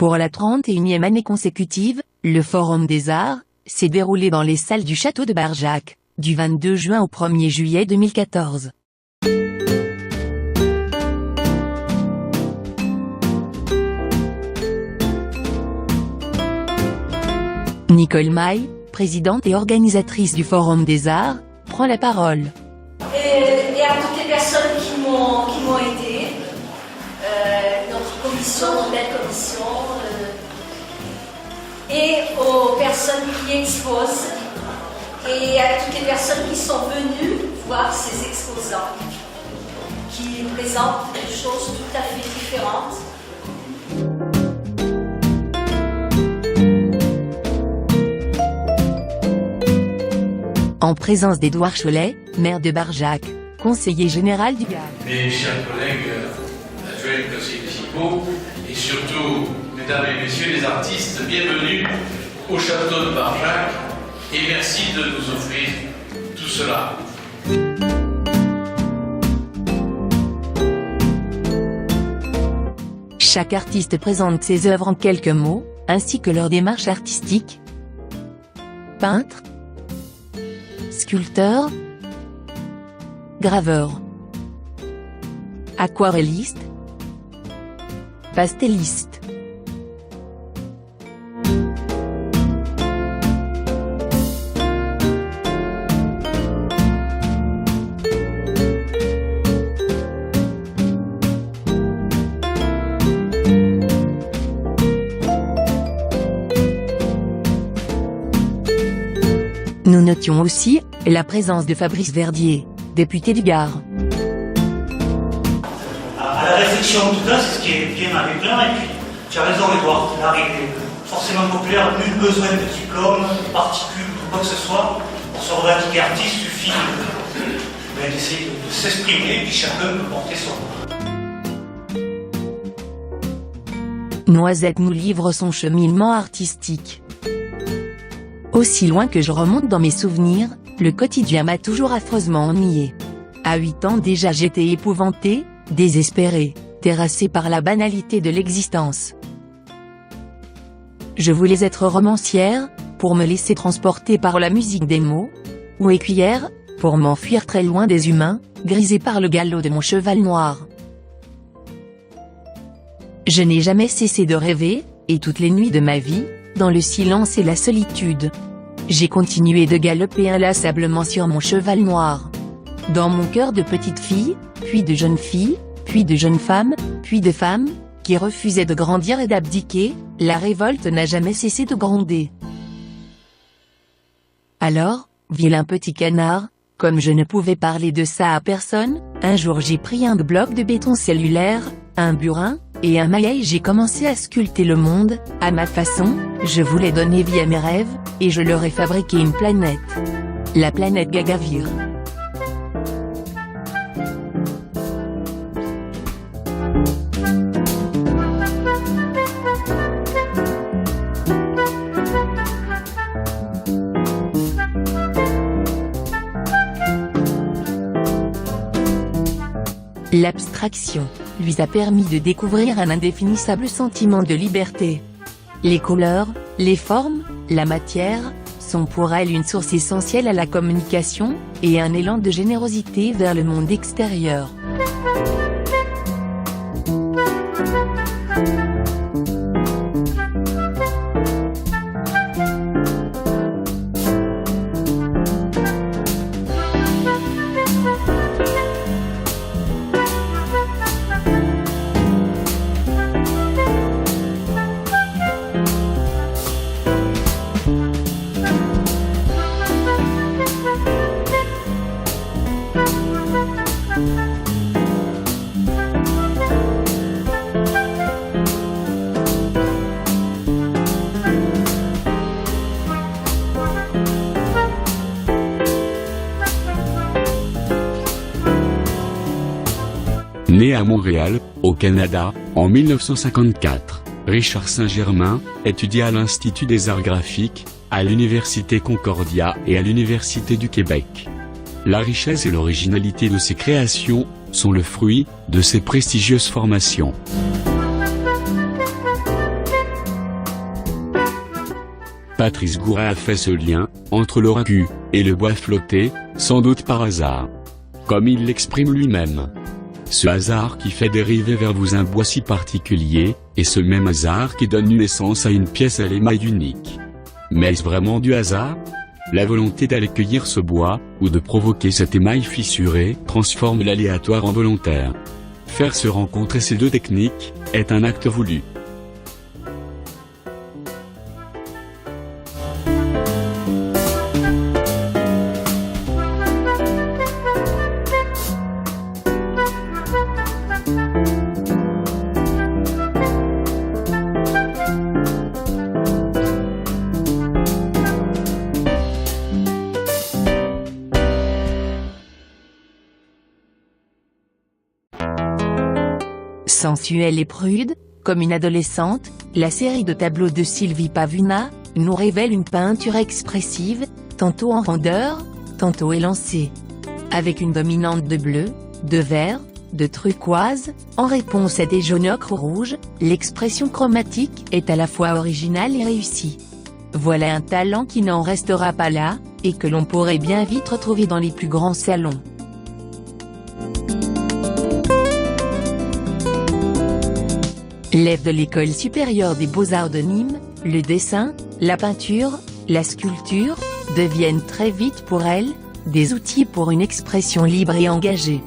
Pour la 31e année consécutive, le Forum des Arts s'est déroulé dans les salles du château de Barjac, du 22 juin au 1er juillet 2014. Nicole Maille, présidente et organisatrice du Forum des Arts, prend la parole. Et à toutes les personnes qui m'ont aidé, notre commission, notre belle commission, et aux personnes qui exposent, et à toutes les personnes qui sont venues voir ces exposants, qui présentent des choses tout à fait différentes. En présence d'Édouard Cholet, maire de Barjac, conseiller général du Gard. Mes chers collègues adjoints conseillers municipaux et surtout, mesdames et messieurs les artistes, bienvenue au château de Barjac et merci de nous offrir tout cela. Chaque artiste présente ses œuvres en quelques mots, ainsi que leur démarche artistique. Peintre, sculpteur, graveur, aquarelliste, pastelliste. Nous notions aussi la présence de Fabrice Verdier, député du Gard. À la réflexion en tout cas, c'est ce qui est bien avec l'un, et puis tu as raison Edouard, l'art est forcément populaire, nul besoin de diplôme, de particules, de quoi que ce soit, pour se revendiquer artiste, suffit d'essayer de s'exprimer, et puis chacun peut porter son. Noisette nous livre son cheminement artistique. Aussi loin que je remonte dans mes souvenirs, le quotidien m'a toujours affreusement ennuyé. À 8 ans déjà j'étais épouvantée, désespérée, terrassée par la banalité de l'existence. Je voulais être romancière, pour me laisser transporter par la musique des mots, ou écuyère, pour m'enfuir très loin des humains, grisée par le galop de mon cheval noir. Je n'ai jamais cessé de rêver, et toutes les nuits de ma vie, dans le silence et la solitude, j'ai continué de galoper inlassablement sur mon cheval noir. Dans mon cœur de petite fille, puis de jeune fille, puis de jeune femme, puis de femme, qui refusait de grandir et d'abdiquer, la révolte n'a jamais cessé de gronder. Alors, vilain petit canard, comme je ne pouvais parler de ça à personne, un jour j'ai pris un bloc de béton cellulaire, un burin, et un maillet, j'ai commencé à sculpter le monde, à ma façon, je voulais donner vie à mes rêves, et je leur ai fabriqué une planète. La planète Gagavir. L'abstraction lui a permis de découvrir un indéfinissable sentiment de liberté. Les couleurs, les formes, la matière, sont pour elle une source essentielle à la communication, et un élan de générosité vers le monde extérieur. Né à Montréal, au Canada, en 1954, Richard Saint-Germain étudia à l'Institut des Arts Graphiques, à l'Université Concordia et à l'Université du Québec. La richesse et l'originalité de ses créations sont le fruit de ses prestigieuses formations. Patrice Gourat a fait ce lien, entre le racu, et le bois flotté, sans doute par hasard. Comme il l'exprime lui-même. Ce hasard qui fait dériver vers vous un bois si particulier, et ce même hasard qui donne naissance à une pièce à l'émail unique. Mais est-ce vraiment du hasard ? La volonté d'aller cueillir ce bois, ou de provoquer cet émail fissuré, transforme l'aléatoire en volontaire. Faire se rencontrer ces deux techniques, est un acte voulu. Sensuelle et prude, comme une adolescente, la série de tableaux de Sylvie Pavuna nous révèle une peinture expressive, tantôt en rondeur, tantôt élancée. Avec une dominante de bleu, de vert, de turquoise, en réponse à des jaunes ocre ou rouges, l'expression chromatique est à la fois originale et réussie. Voilà un talent qui n'en restera pas là, et que l'on pourrait bien vite retrouver dans les plus grands salons. L'élève de l'école supérieure des beaux-arts de Nîmes, le dessin, la peinture, la sculpture, deviennent très vite pour elle, des outils pour une expression libre et engagée.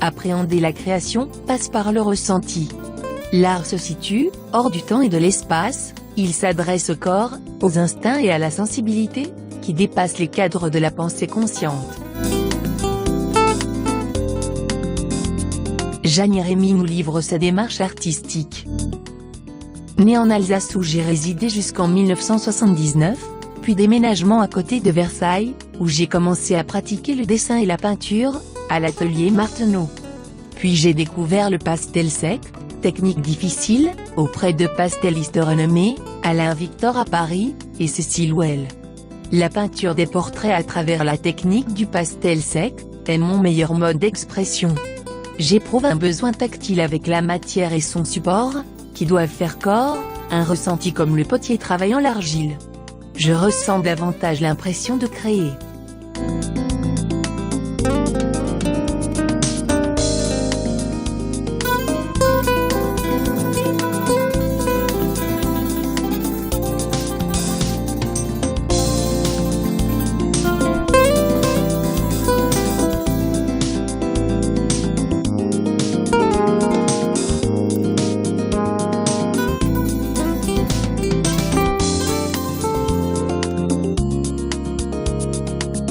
Appréhender la création passe par le ressenti. L'art se situe, hors du temps et de l'espace, il s'adresse au corps, aux instincts et à la sensibilité, qui dépassent les cadres de la pensée consciente. Jeanne Rémy nous livre sa démarche artistique. Née en Alsace où j'ai résidé jusqu'en 1979, puis déménagement à côté de Versailles, où j'ai commencé à pratiquer le dessin et la peinture, à l'atelier Martenot. Puis j'ai découvert le pastel sec, technique difficile, auprès de pastellistes renommés, Alain Victor à Paris, et Cécile Well. La peinture des portraits à travers la technique du pastel sec, est mon meilleur mode d'expression. J'éprouve un besoin tactile avec la matière et son support, qui doivent faire corps, un ressenti comme le potier travaillant l'argile. Je ressens davantage l'impression de créer.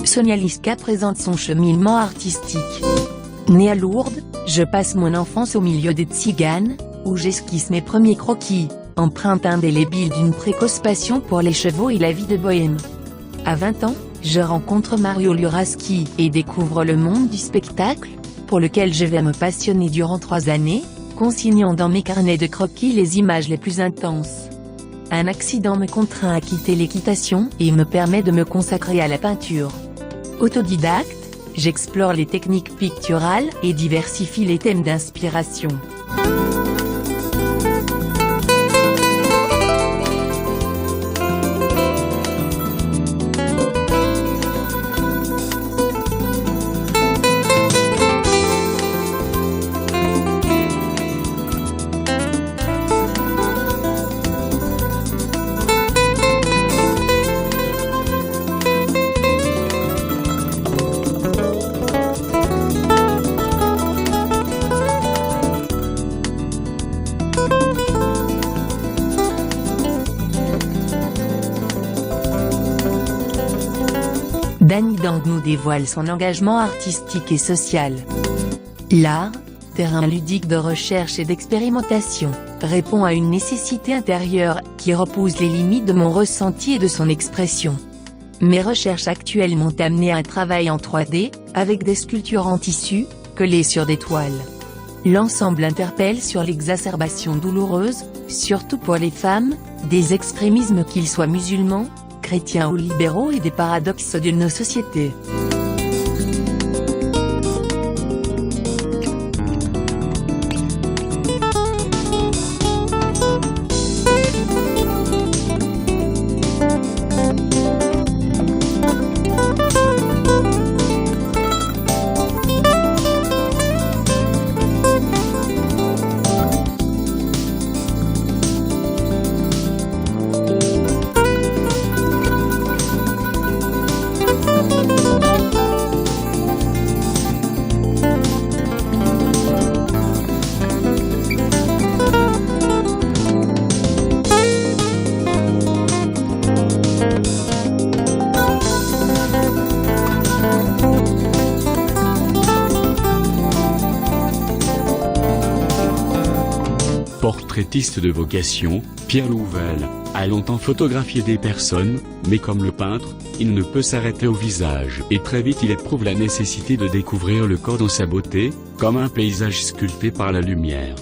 Sonia Liska présente son cheminement artistique. Née à Lourdes, je passe mon enfance au milieu des tziganes, où j'esquisse mes premiers croquis, empreinte indélébile d'une précoce passion pour les chevaux et la vie de bohème. À 20 ans, je rencontre Mario Luraski et découvre le monde du spectacle, pour lequel je vais me passionner durant 3 années, consignant dans mes carnets de croquis les images les plus intenses. Un accident me contraint à quitter l'équitation et me permet de me consacrer à la peinture. Autodidacte, j'explore les techniques picturales et diversifie les thèmes d'inspiration. Dany Dang nous dévoile son engagement artistique et social. L'art, terrain ludique de recherche et d'expérimentation, répond à une nécessité intérieure qui repousse les limites de mon ressenti et de son expression. Mes recherches actuelles m'ont amené à un travail en 3D, avec des sculptures en tissu, collées sur des toiles. L'ensemble interpelle sur l'exacerbation douloureuse, surtout pour les femmes, des extrémismes qu'ils soient musulmans, chrétiens ou libéraux et des paradoxes de nos sociétés. Portraitiste de vocation, Pierre Louvel a longtemps photographié des personnes, mais comme le peintre, il ne peut s'arrêter au visage. Et très vite il éprouve la nécessité de découvrir le corps dans sa beauté, comme un paysage sculpté par la lumière.